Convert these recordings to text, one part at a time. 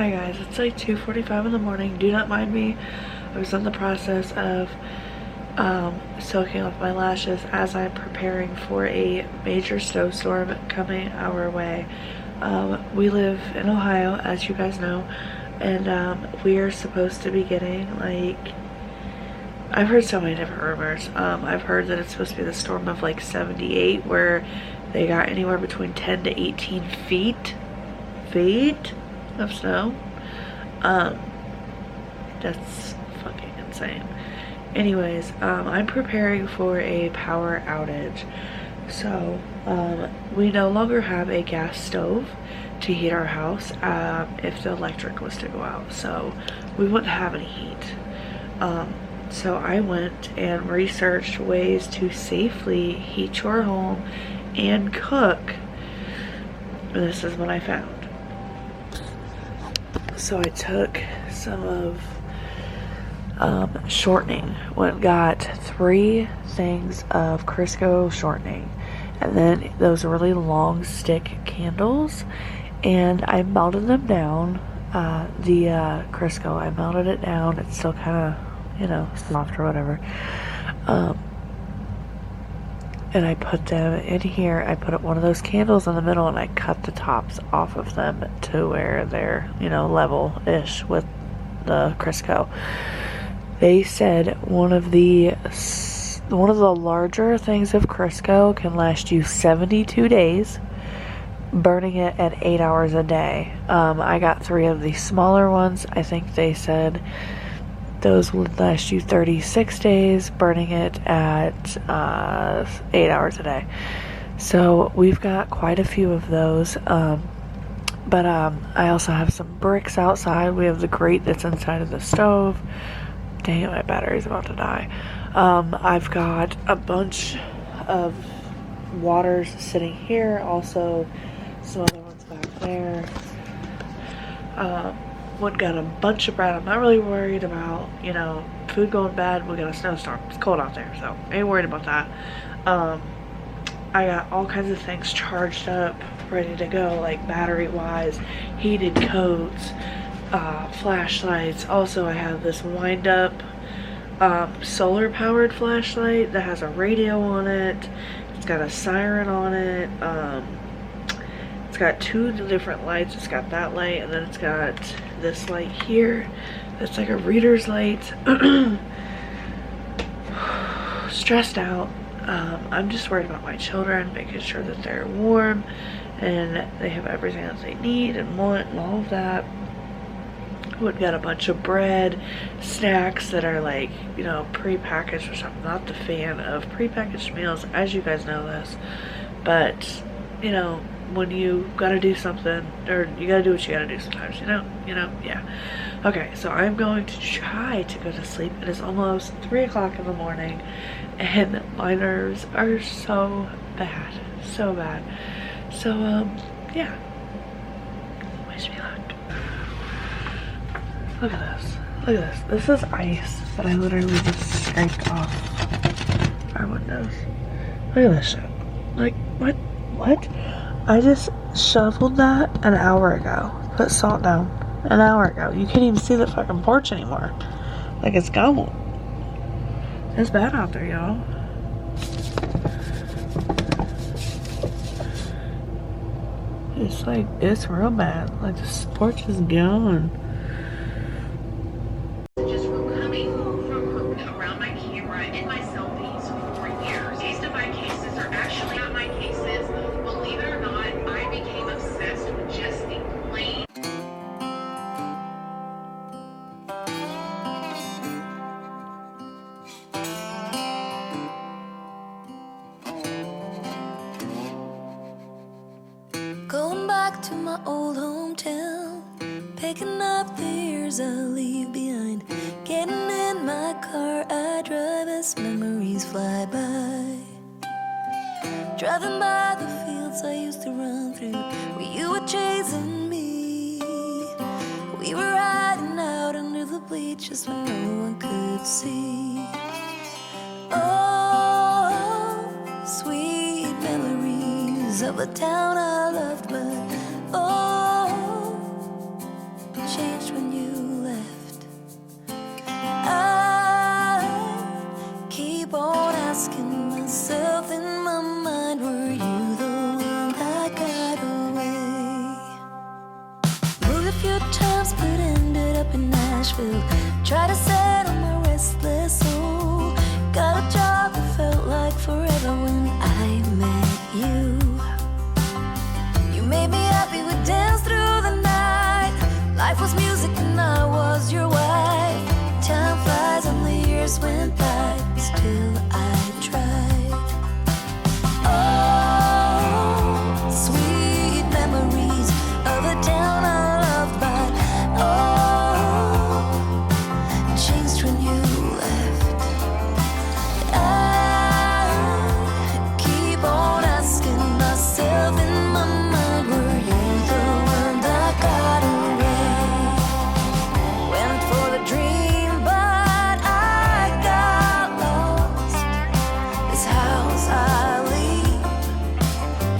Hi guys, it's like 2:45 in the morning. Do not mind me. I was in the process of soaking off my lashes as I'm preparing for a major snowstorm coming our way. We live in Ohio, as you guys know, and we are supposed to be getting, like, I've heard so many different rumors. I've heard that it's supposed to be the storm of like 78, where they got anywhere between 10 to 18 feet of snow. That's fucking insane. Anyways, I'm preparing for a power outage. So, we no longer have a gas stove to heat our house if the electric was to go out. So, we wouldn't have any heat. So I went and researched ways to safely heat your home and cook. And this is what I found. So I took some of shortening. Got 3 things of Crisco shortening, and then those really long stick candles, and I melted them down. The Crisco, I melted it down. It's still kind of, you know, soft or whatever. And I put them in here. I put one of those candles in the middle, and I cut the tops off of them to where they're, you know, level-ish with the Crisco. They said one of the larger things of Crisco can last you 72 days, burning it at 8 hours a day. I got 3 of the smaller ones. I think they said those would last you 36 days, burning it at 8 hours a day. So we've got quite a few of those. But I also have some bricks outside. We have the grate that's inside of the stove. Dang it, my battery's about to die. I've got a bunch of waters sitting here. Also, some other ones back there. One got a bunch of bread. I'm not really worried about, you know, food going bad. We got a snowstorm. It's cold out there, so I ain't worried about that. I got all kinds of things charged up, ready to go, like battery-wise, heated coats, flashlights. Also, I have this wind-up solar-powered flashlight that has a radio on it. It's got a siren on it. It's got 2 different lights. It's got that light, and then it's got this light here that's like a reader's light. Stressed out. I'm just worried about my children, making sure that they're warm and they have everything that they need and want and all of that. We've got a bunch of bread, snacks that are, like, you know, pre-packaged, which I'm not the fan of pre-packaged meals, as you guys know this. But, you know, when you gotta do something, or you gotta do what you gotta do sometimes, you know, yeah. Okay, so I'm going to try to go to sleep. It is almost 3 o'clock in the morning, and my nerves are so bad, so bad. So, yeah. Wish me luck. Look at this. Look at this. This is ice that I literally just scraped off our windows. Look at this shit. Like, what? I just shoveled that an hour ago. Put salt down an hour ago. You can't even see the fucking porch anymore. Like, it's gone. It's bad out there, y'all. It's like, it's real bad. Like, this porch is gone. Going back to my old hometown, picking up the years I leave behind. Getting in my car, I drive as memories fly by. Driving by the fields I used to run through, where you were chasing me. We were riding out under the bleachers when no one could see. Oh, sweet memories of a town I loved, but oh, changed when you left. I keep on asking myself in my mind, were you the one that got away? Moved a few times but ended up in Nashville. Tried to settle my restless soul. Got a job that felt like forever when I met you. You made me happy, we danced through the night. Life was music and I was your wife. Time flies and the years went by, still I tried. Oh, sweet memories of the town I loved, but oh, changed when you left. I keep on asking myself in my mind, were you the one that got away? Went for the dream, but I got lost. This house I leave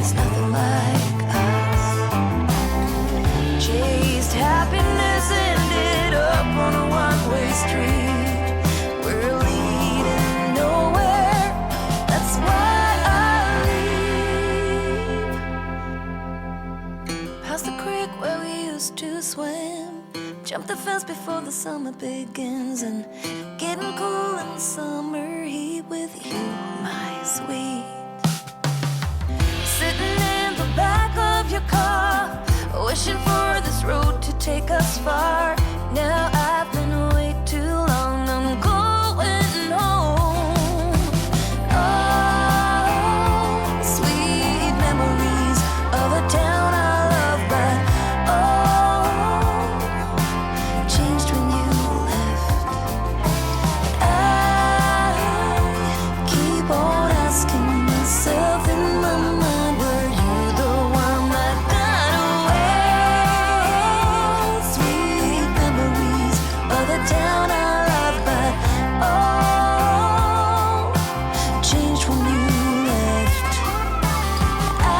is nothing like us. Chased happiness, ended up on a one-way street. We're leading nowhere, that's why I leave. Past the creek where we used to swim. Jump the fence before the summer begins. And getting cool in the summer heat with you, my sweet. Sitting in the back of your car, wishing for this road to take us far. Now I've been way too long, I'm going home. Oh, sweet memories of a town I love, but oh, changed when you left. I keep on asking myself in my mind, were you the one that got away? Sweet memories of the town I love, but oh, changed when you left. I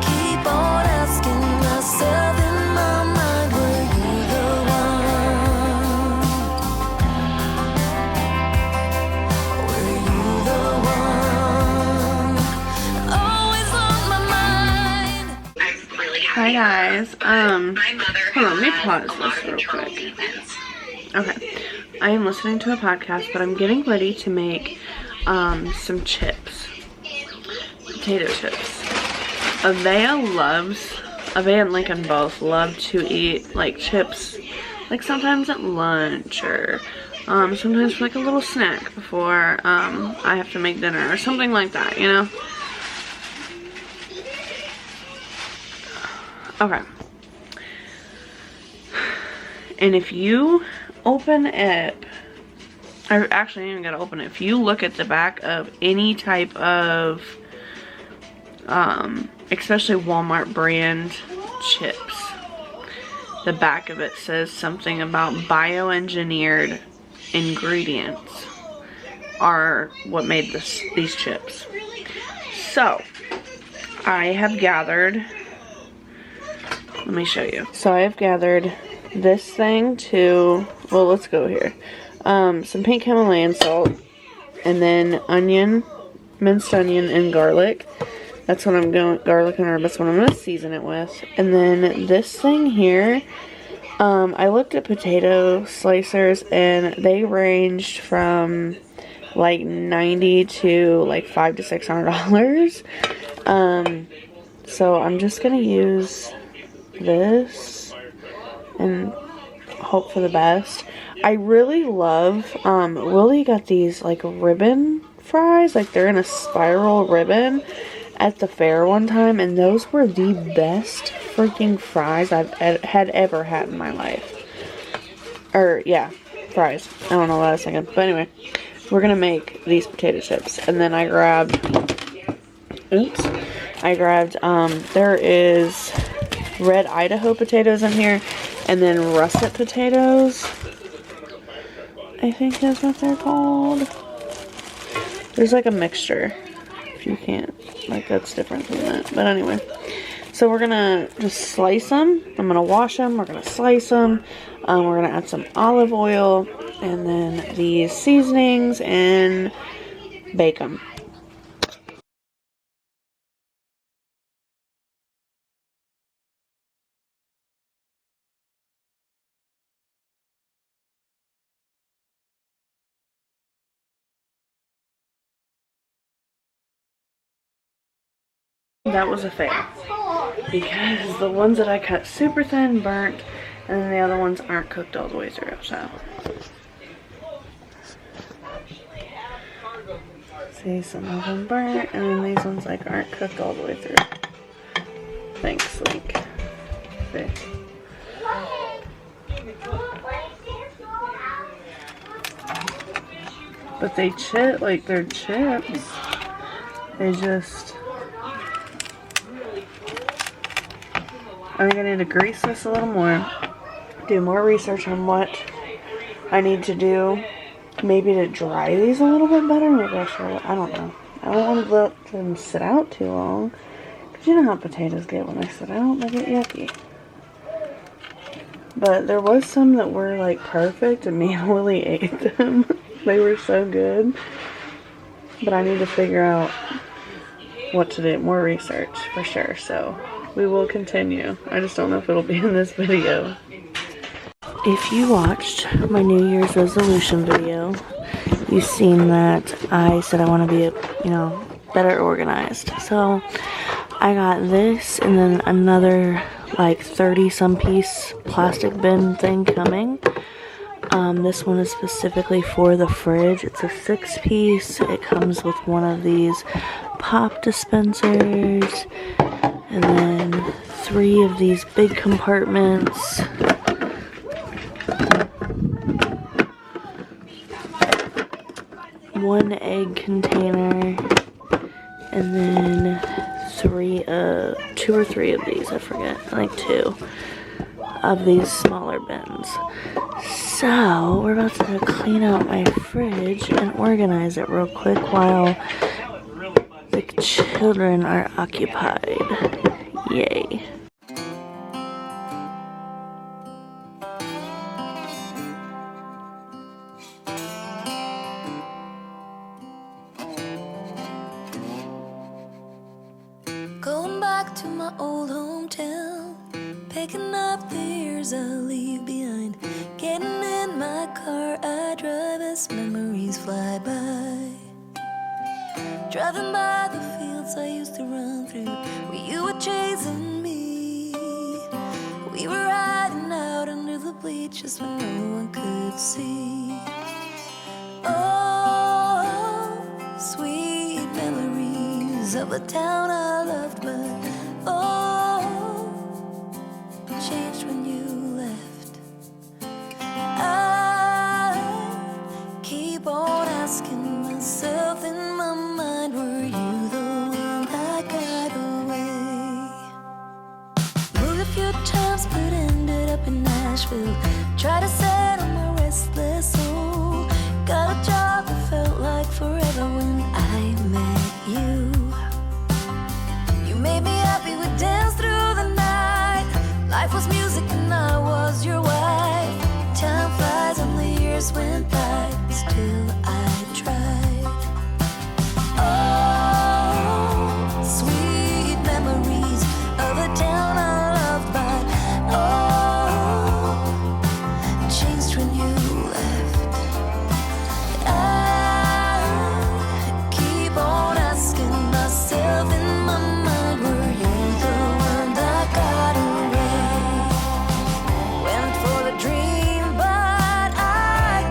keep on asking myself in my mind, were you the one? Were you the one? Always on my mind. Hi guys. Hold on, let me pause this real quick. Okay. I am listening to a podcast, but I'm getting ready to make some chips. Potato chips. Avea and Lincoln both love to eat like chips, like sometimes at lunch or sometimes for like a little snack before I have to make dinner or something like that, you know? Okay. And if you open up, I actually ain't even gotta open it. If you look at the back of any type of, especially Walmart brand chips, the back of it says something about bioengineered ingredients are what made these chips. So, I have gathered, let me show you. So I have gathered this thing to, well, let's go here. Some pink Himalayan salt, and then onion, minced onion, and garlic. That's what I'm going, garlic and herb, that's what I'm going to season it with. And then this thing here, I looked at potato slicers, and they ranged from like $90 to like $500 to $600. So I'm just going to use this and hope for the best. I really love, Willie got these like ribbon fries, like they're in a spiral ribbon at the fair one time, and those were the best freaking fries I've had ever had in my life. Or yeah, fries. I don't know what I was thinking, but anyway, we're gonna make these potato chips. And then I grabbed, there is red Idaho potatoes in here, and then russet potatoes, I think is what they're called. There's like a mixture, if you can't, like that's different from that, but anyway. So we're gonna just slice them. I'm gonna wash them. We're gonna slice them. We're gonna add some olive oil and then these seasonings and bake them. That was a fail because the ones that I cut super thin burnt, and then the other ones aren't cooked all the way through. So see, some of them burnt, and then these ones like aren't cooked all the way through. Thanks, Link. See. But they chip like they're chips. They just. I think I need to grease this a little more. Do more research on what I need to do. Maybe to dry these a little bit better. Maybe I should. I don't know. I don't want to let them sit out too long. Because you know how potatoes get when they sit out. They get yucky. But there was some that were like perfect and me and Willie ate them. They were so good. But I need to figure out what to do. More research for sure. So we will continue. I just don't know if it'll be in this video. If you watched my New Year's resolution video, you've seen that I said I want to be, better organized. So I got this and then another like 30-some piece plastic bin thing coming. This one is specifically for the fridge. It's a 6-piece. It comes with one of these pop dispensers and then 3 of these big compartments. One egg container, and then 2 or 3 of these, I forget, I think 2 of these smaller bins. So, we're about to clean out my fridge and organize it real quick while the children are occupied. Yay. Going back to my old hometown, picking up the years I leave behind. Getting in my car, I drive as memories fly by. Driving by the fields I used to run through, where you were chasing me. We were riding out under the bleachers when no one could see. Oh, sweet memories of a town I loved, but changed when you left. I keep on asking myself in my mind, were you the one that got away? Moved a few times but ended up in Nashville. Tried to settle my restless soul. Got a job that felt like forever when I met you. You made me happy, we danced through the night. Life was music and I was your wife. Time flies and the years went by, still I tried. Oh, sweet memories of a town I loved, but changed when you left. I keep on asking myself in my mind, were you the one that got away? Went for the dream, but I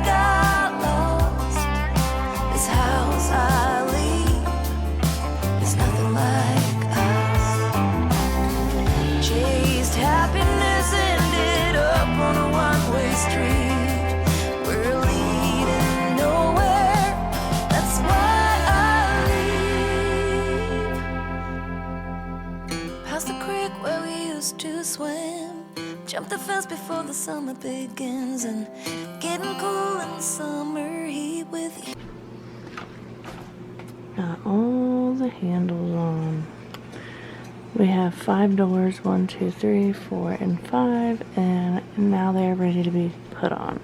got lost. This house I leave is nothing like us. Chased happiness, ended up on a one-way street. We're leading nowhere, that's why I leave. Past the creek where we used to swim, jump the fence before the summer begins, and getting cool in the summer heat with you. Got all the handles on. We have 5 doors, 1, 2, 3, 4, and 5, and now they're ready to be put on.